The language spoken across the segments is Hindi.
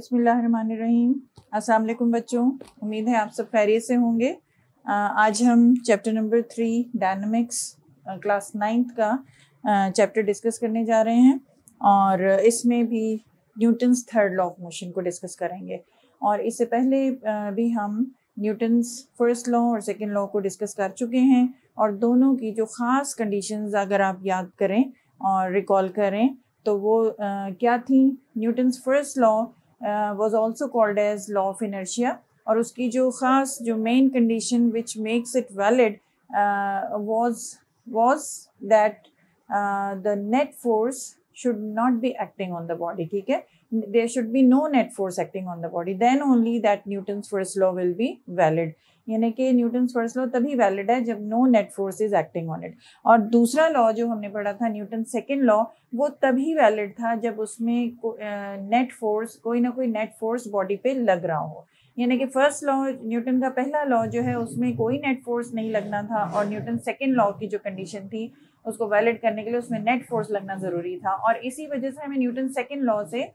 बिस्मिल्लाहिर्रहमानिर्रहीम। अस्सलाम वालेकुम बच्चों, उम्मीद है आप सब खैरियत से होंगे। आज हम chapter number 3 dynamics class 9th का चैप्टर डिस्कस करने जा रहे हैं और इसमें भी Newton's third law of motion को डिस्कस करेंगे। और इससे पहले भी हम न्यूटन्स फर्स्ट लॉ और सेकंड लॉ को डिस्कस कर चुके हैं और दोनों की जो ख़ास कंडीशंस अगर आप याद करें और रिकॉल करें तो वो क्या थी। Newton's first law was also called as law of inertia और उसकी जो ख़ास जो main condition which makes it valid was that the net force should not be acting on the body. ठीक है, there should be no net force acting on the body, then only that Newton's first law will be valid. यानी कि न्यूटन्स फर्स्ट लॉ तभी वैलिड है जब no net force is acting on it. और दूसरा लॉ जो हमने पढ़ा था न्यूटन सेकेंड लॉ, वो तभी वैलिड था जब उसमें नेट फोर्स कोई ना कोई नेट फोर्स बॉडी पे लग रहा हो। यानी कि फर्स्ट लॉ न्यूटन का पहला लॉ जो है उसमें कोई नेट फोर्स नहीं लगना था और न्यूटन सेकेंड लॉ की जो कंडीशन थी उसको वैलिड करने के लिए उसमें नेट फोर्स लगना ज़रूरी था। और इसी वजह से हमें न्यूटन सेकेंड लॉ से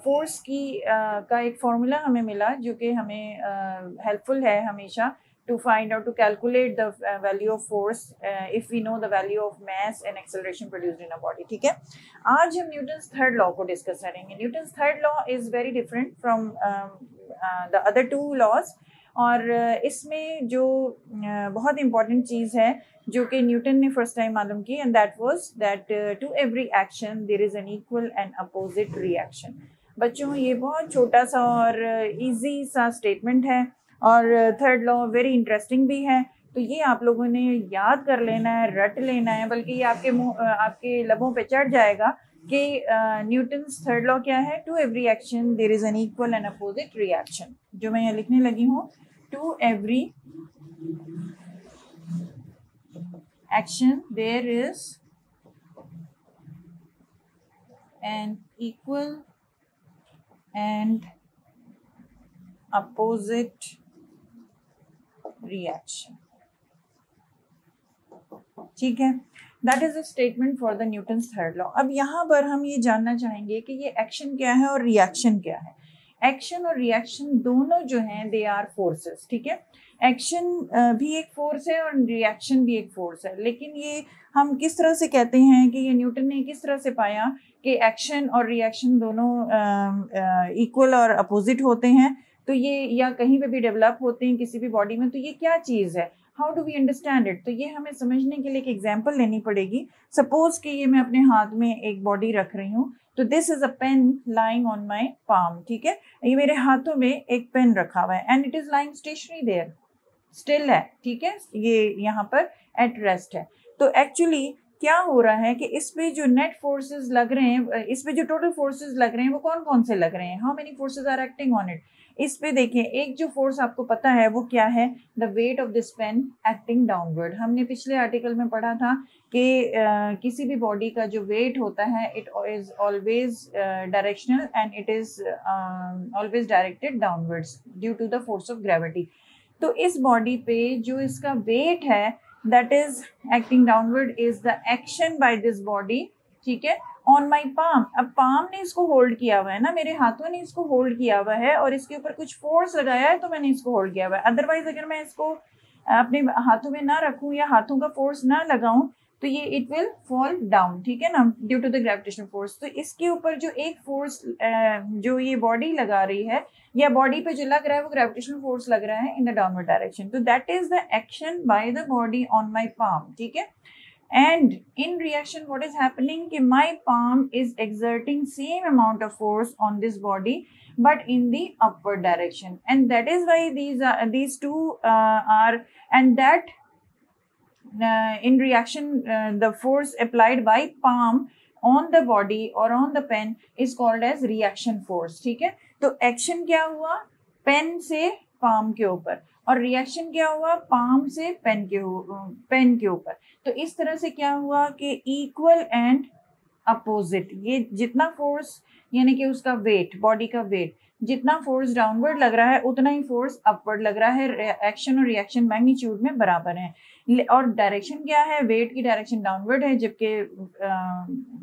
फोर्स की का एक फार्मूला हमें मिला जो कि हमें हेल्पफुल है हमेशा to find out to calculate the value of force if we know the value of mass and acceleration produced in a body. ठीक है, आज हम न्यूटन्स थर्ड लॉ को डिस्कस करेंगे। Newton's third law is very different from the other two laws और इसमें जो बहुत इंपॉर्टेंट चीज़ है जो कि न्यूटन ने फर्स्ट टाइम मालूम की and that was that to every action there is an equal and opposite reaction. बच्चों ये बहुत छोटा सा और इजी सा स्टेटमेंट है और थर्ड लॉ वेरी इंटरेस्टिंग भी है, तो ये आप लोगों ने याद कर लेना है, रट लेना है, बल्कि ये आपके लबों पे चढ़ जाएगा कि न्यूटन्स थर्ड लॉ क्या है। To every action there is an equal and opposite reaction, जो मैं यहाँ लिखने लगी हूँ। To every action there is an equal and opposite reaction। ठीक है, that is a statement for the Newton's third law. अब यहाँ पर हम ये जानना चाहेंगे कि ये एक्शन क्या है और रिएक्शन क्या है। एक्शन और रिएक्शन दोनों जो हैं दे आर फोर्सेस। ठीक है, एक्शन भी एक फोर्स है और रिएक्शन भी एक फोर्स है, लेकिन ये हम किस तरह से कहते हैं कि ये न्यूटन ने किस तरह से पाया कि एक्शन और रिएक्शन दोनों इक्वल और अपोजिट होते हैं। तो ये या कहीं पे भी डेवलप होते हैं किसी भी बॉडी में, तो ये क्या चीज़ है, how do we understand it. तो ये हमें समझने के लिए एक एग्जाम्पल लेनी पड़ेगी। सपोज कि ये मैं अपने हाथ में एक बॉडी रख रही हूँ, तो this is a pen lying on my palm. ठीक है, ये मेरे हाथों में एक पेन रखा हुआ है and it is lying stationary there, still है। ठीक है, ये यहाँ पर एट रेस्ट है। तो एक्चुअली क्या हो रहा है कि इस पे जो नेट फोर्सेस लग रहे हैं, इस पे जो टोटल फोर्सेस लग रहे हैं वो कौन कौन से लग रहे हैं, how many forces are acting on it. इस पे देखिए, एक जो फोर्स आपको पता है वो क्या है, the weight of this pen acting downward. हमने पिछले आर्टिकल में पढ़ा था कि किसी भी बॉडी का जो वेट होता है it is always directional and it is always directed downwards due to the force of gravity. तो इस बॉडी पे जो इसका वेट है that is acting downward is the action by this body. ठीक है, ऑन माई पाम। अब पाम ने इसको होल्ड किया हुआ है ना, मेरे हाथों ने इसको होल्ड किया हुआ है और इसके ऊपर कुछ फोर्स लगाया है तो मैंने इसको होल्ड किया हुआ है। अदरवाइज अगर मैं इसको अपने हाथों में ना रखूं या हाथों का फोर्स ना लगाऊं तो ये इट विल फॉल डाउन। ठीक है ना, due to the gravitational force. तो इसके ऊपर जो एक फोर्स जो ये बॉडी लगा रही है या बॉडी पे जो लग रहा है वो ग्रेविटेशनल फोर्स लग रहा है इन द डाउनवर्ड डायरेक्शन। तो that is the action by the body on my palm. ठीक है, and in reaction what is happening कि my palm is exerting same amount of force on this body but in the upward direction, and that is why these two are and that in reaction the force applied by palm on the body or on the pen is called as reaction force। ठीक है, तो एक्शन क्या हुआ पेन से पाम के ऊपर और रिएक्शन क्या हुआ पाम से पेन के ऊपर। तो इस तरह से क्या हुआ कि इक्वल एंड अपोजिट, ये जितना फोर्स यानी कि उसका वेट, बॉडी का वेट, जितना फोर्स डाउनवर्ड लग रहा है उतना ही फोर्स अपवर्ड लग रहा है। एक्शन और रिएक्शन मैग्नीट्यूड में बराबर हैं और डायरेक्शन क्या है, वेट की डायरेक्शन डाउनवर्ड है, जबकि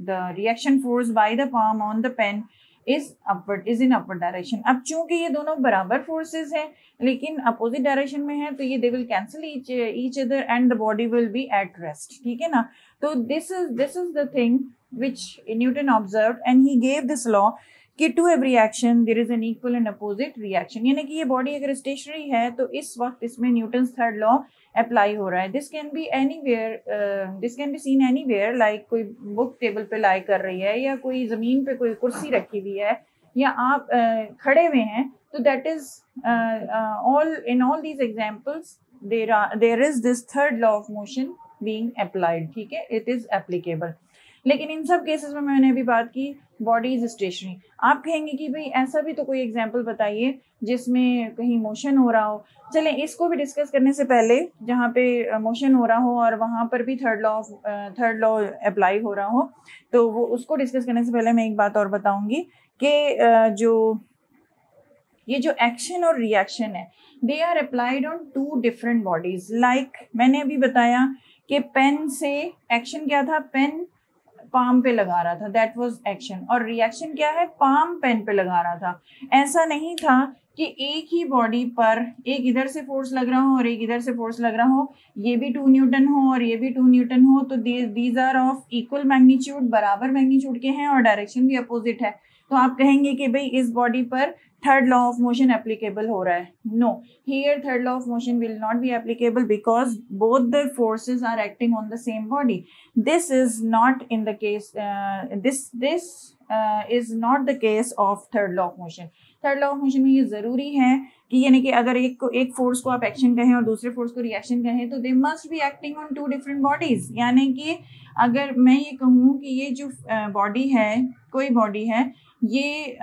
the reaction force by the palm on the pen is in upward direction. अब चूंकि ये दोनों बराबर फोर्सेस हैं लेकिन अपोजिट डायरेक्शन में है तो ये they will cancel each other and the body will be at rest, ठीक है ना। तो this is the thing which Newton observed and he gave this law कि to every action there is an equal and opposite reaction, यानी कि ये बॉडी अगर स्टेशनरी है तो इस वक्त इसमें न्यूटन्स थर्ड लॉ अप्लाई हो रहा है। This can be anywhere, this can be seen anywhere, like कोई बुक टेबल पे लाई कर रही है या कोई ज़मीन पे कोई कुर्सी रखी हुई है या आप खड़े हुए हैं, तो that is all in all these examples there is this third law of motion being applied, ठीक है, इट इज एप्लीकेबल। लेकिन इन सब केसेस में मैंने अभी बात की बॉडी इज स्टेशनरी। आप कहेंगे कि भाई ऐसा भी तो कोई एग्जांपल बताइए जिसमें कहीं मोशन हो रहा हो। चलें इसको भी डिस्कस करने से पहले जहाँ पे मोशन हो रहा हो और वहाँ पर भी थर्ड लॉ अप्लाई हो रहा हो, तो वो उसको डिस्कस करने से पहले मैं एक बात और बताऊँगी कि ये जो एक्शन और रिएक्शन है they are applied on two different bodies. Like मैंने अभी बताया कि पेन से एक्शन क्या था, पेन पाम पे लगा रहा था, दैट वाज एक्शन, और रिएक्शन क्या है, पाम पेन पे लगा रहा था। ऐसा नहीं था कि एक ही बॉडी पर एक इधर से फोर्स लग रहा हो और एक इधर से फोर्स लग रहा हो, ये भी 2 न्यूटन हो और ये भी 2 न्यूटन हो, तो these are of equal magnitude, बराबर मैग्नीट्यूड के हैं और डायरेक्शन भी अपोजिट है। तो आप कहेंगे कि भाई इस बॉडी पर third law of motion applicable हो रहा है। No, here third law of motion will not be applicable because both the forces are acting on the same body. This is not in the case, this is not the case of third law of motion. Third law of motion में ये जरूरी है कि यानी कि अगर एक फोर्स को आप एक्शन कहें और दूसरे फोर्स को रिएक्शन कहें तो they must be acting on 2 different bodies. यानी कि अगर मैं ये कहूँ कि ये जो बॉडी है, कोई बॉडी है, ये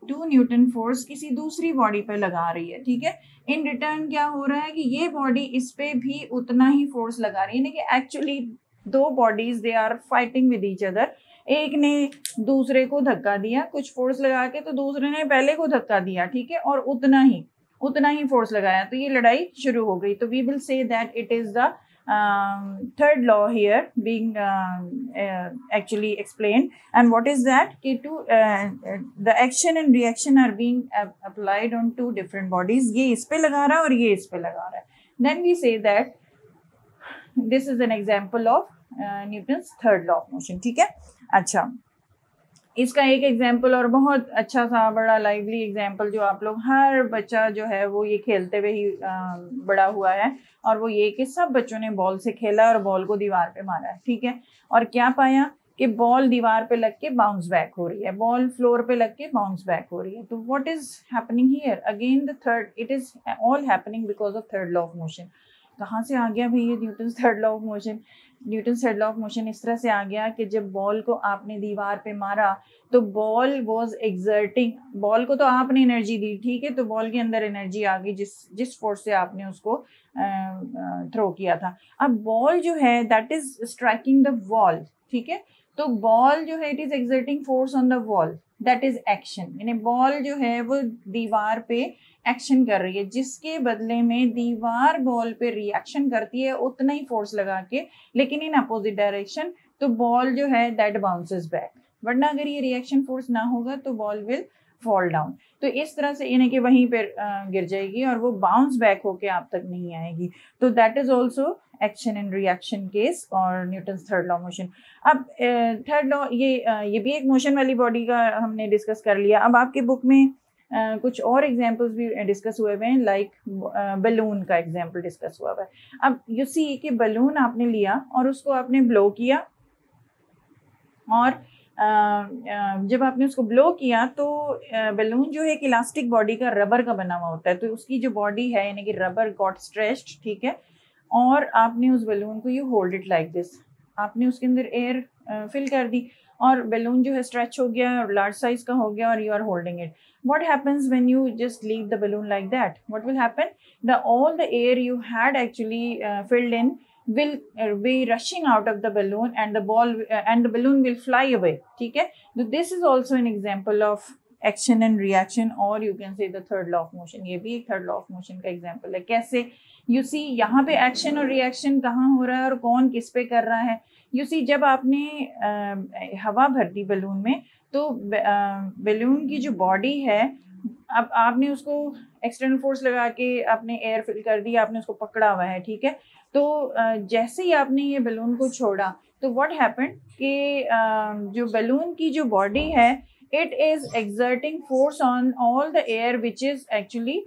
2 न्यूटन फोर्स किसी दूसरी बॉडी पे लगा रही है, ठीक है, इन रिटर्न क्या हो रहा है कि ये बॉडी इस पे भी उतना ही फोर्स लगा रही है। यानी कि actually 2 bodies they are fighting with each other. एक ने दूसरे को धक्का दिया कुछ फोर्स लगा के, तो दूसरे ने पहले को धक्का दिया, ठीक है, और उतना ही फोर्स लगाया, तो ये लड़ाई शुरू हो गई। तो we will say that it is the third law here being actually explained. And what is that? The action and reaction are being applied on 2 different bodies. ये इस पे लगा रहा है और ये इस पे लगा रहा है. Then we say that this is an example of Newton's third law of motion. ठीक है, अच्छा, इसका एक एग्जाम्पल और बहुत अच्छा सा बड़ा लाइवली एग्जाम्पल जो आप लोग, हर बच्चा जो है वो ये खेलते हुए ही बड़ा हुआ है, और वो ये कि सब बच्चों ने बॉल से खेला और बॉल को दीवार पे मारा है, ठीक है, और क्या पाया कि बॉल दीवार पे लग के बाउंस बैक हो रही है, बॉल फ्लोर पे लग के बाउंस बैक हो रही है। तो what is happening here? Again the third, it is all happening because of third law of motion. कहाँ से आ गया भाई ये Newton third law of motion? Newton third law of motion इस तरह से आ गया कि जब बॉल को आपने दीवार पे मारा तो बॉल वॉज एग्जर्टिंग, बॉल को तो आपने एनर्जी दी, ठीक है, तो बॉल के अंदर एनर्जी आ गई जिस फोर्स से आपने उसको थ्रो किया था। अब बॉल जो है that is striking the wall, ठीक है, तो बॉल जो है it is exerting force on the wall, that is action. यानी बॉल जो है वो दीवार पे एक्शन कर रही है, जिसके बदले में दीवार बॉल पे रिएक्शन करती है उतना ही फोर्स लगा के, लेकिन इन अपोजिट डायरेक्शन। तो बॉल जो है दैट बाउंसेस बैक, वरना अगर ये रिएक्शन फोर्स ना होगा तो बॉल विल फॉल डाउन। तो इस तरह से यानी कि वहीं पर गिर जाएगी और वो बाउंस बैक होके आप तक नहीं आएगी। तो that is also action and reaction case और न्यूटन्स थर्ड लॉ मोशन। अब थर्ड लॉ ये भी एक मोशन वाली बॉडी का हमने डिस्कस कर लिया। अब आपके बुक में कुछ और एग्जाम्पल्स भी डिस्कस हुए हुए हैं, लाइक बलून का एग्जाम्पल डिस्कस हुआ हुआ है। अब यू सी कि बलून आपने लिया और उसको आपने ब्लो किया, और जब आपने उसको ब्लो किया तो बलून जो है एक इलास्टिक बॉडी का, रबर का बना हुआ होता है, तो उसकी जो बॉडी है यानी कि रबर गॉट स्ट्रेच्ड, ठीक है, और आपने उस बलून को you hold it like this, आपने उसके अंदर एयर फिल कर दी और बलून जो है स्ट्रेच हो गया और लार्ज साइज का हो गया और you are holding it. What happens when you just leave the balloon like that? What will happen? All the air you had actually filled in will be rushing out of the balloon, and the balloon will fly away. ठीक है? So this is also an example of action and reaction, or you can say the third law of motion. ये भी एक third law of motion का example है। कैसे यू सी यहाँ पे एक्शन और रिएक्शन कहाँ हो रहा है और कौन किस पे कर रहा है। यू सी जब आपने हवा भर दी बलून में तो बलून की जो बॉडी है, अब आपने उसको एक्सटर्नल फोर्स लगा के आपने एयर फिल कर दिया, आपने उसको पकड़ा हुआ है, ठीक है। तो जैसे ही आपने ये बलून को छोड़ा तो व्हाट हैपेंड कि जो बलून की जो बॉडी है it is exerting force on all the air which is actually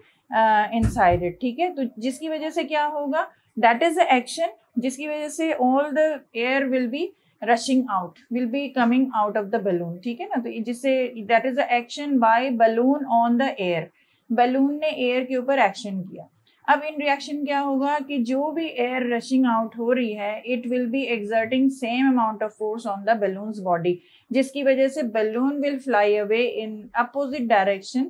inside it, ठीक है। तो जिसकी वजह से क्या होगा, that is the action, जिसकी वजह से all the air will be rushing out, will be coming out of the balloon, ठीक है ना। तो जिससे that is the action by balloon on the air, balloon ने एयर के ऊपर एक्शन किया। अब इन रिएक्शन क्या होगा कि जो भी एयर रशिंग आउट हो रही है it will be exerting same amount of force on the balloon's body, जिसकी वजह से balloon will fly away in opposite direction,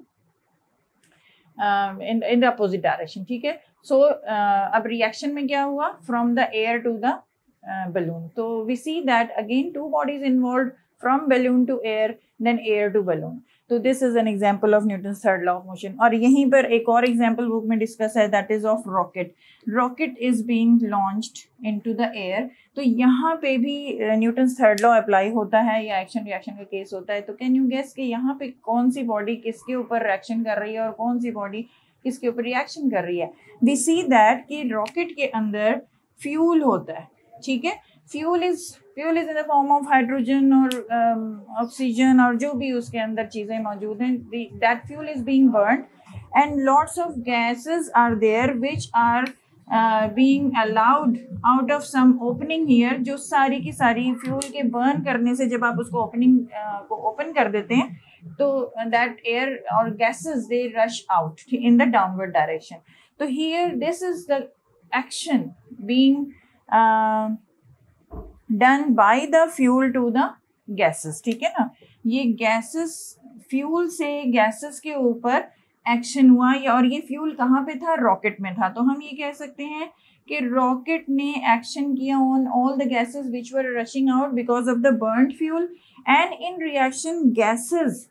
in the opposite direction, ठीक है। सो अब रिएक्शन में क्या हुआ, from the air to the balloon. So we see that again two bodies involved, from balloon to air, then air to balloon. So this is an example of Newton's third law of motion. और यहीं पर एक और example book में discuss है, that is of rocket. Rocket is being launched into the air. तो यहाँ पे भी Newton's third law apply होता है या action reaction का case होता है। तो can you guess कि यहाँ पे कौन सी body किसके ऊपर reaction कर रही है और कौन सी body किसके ऊपर reaction कर रही है। We see that कि rocket के अंदर fuel होता है, ठीक है। Fuel is in the form of hydrogen और ऑक्सीजन और जो भी उसके अंदर चीजें मौजूद हैं, that fuel is being burn and lots of gases are there which are being allowed out of some opening here. जो सारी की सारी फ्यूल के बर्न करने से जब आप उसको ओपनिंग को ओपन कर देते हैं तो दैट एयर और gases they rush out in the downward direction. तो here this is the action being done by the fuel to the gases, ठीक है ना। ये गैसेस, फ्यूल से गैसेस के ऊपर एक्शन हुआ, और ये फ्यूल कहाँ पे था, रॉकेट में था। तो हम ये कह सकते हैं कि रॉकेट ने एक्शन किया on all the gases which were rushing out because of the burned fuel, and in reaction gases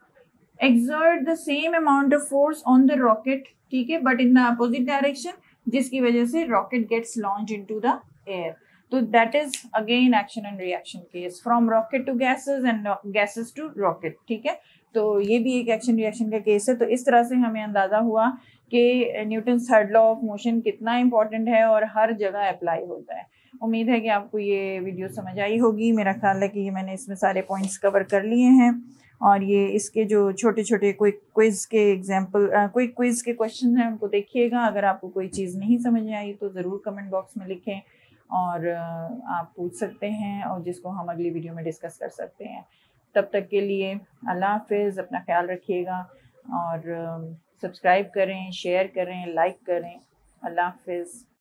exert the same amount of force on the rocket, ठीक है, but in the opposite direction, जिसकी वजह से rocket gets launched into the air. तो that is again action and reaction case, from rocket to gases and gases to rocket, ठीक है। तो ये भी एक एक्शन रिएक्शन का केस है। तो इस तरह से हमें अंदाज़ा हुआ कि Newton's third law of motion कितना इंपॉर्टेंट है और हर जगह अप्लाई होता है। उम्मीद है कि आपको ये वीडियो समझ आई होगी। मेरा ख्याल है कि मैंने इसमें सारे पॉइंट्स कवर कर लिए हैं, और ये इसके जो छोटे छोटे कोई क्विज़ के एग्जाम्पल, कोई क्विज़ के क्वेश्चन हैं उनको देखिएगा। अगर आपको कोई चीज़ नहीं समझ में आई तो ज़रूर कमेंट बॉक्स में लिखें और आप पूछ सकते हैं, और जिसको हम अगली वीडियो में डिस्कस कर सकते हैं। तब तक के लिए अल्लाह हाफिज़, अपना ख्याल रखिएगा और सब्सक्राइब करें, शेयर करें, लाइक करें। अल्लाह हाफिज़।